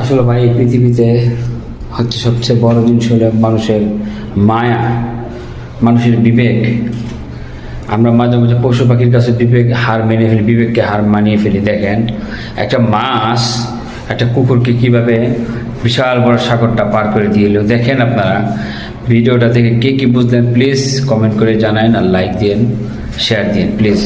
আসলে ভাই এই পৃথিবীতে হচ্ছে সবচেয়ে বড় জিনিস হলো মানুষের মায়া, মানুষের বিবেক। আমরা মাঝে মাঝে পশু পাখির কাছে বিবেক হার মেনে ফেলি, বিবেককে হার মানিয়ে ফেলি। দেখেন একটা মাছ একটা কুকুরকে কিভাবে বিশাল বড় সাগরটা পার করে দিয়ে এলো। দেখেন আপনারা ভিডিওটা দেখে কে কি বুঝলেন প্লিজ কমেন্ট করে জানান, আর লাইক দিন, শেয়ার দিন প্লিজ।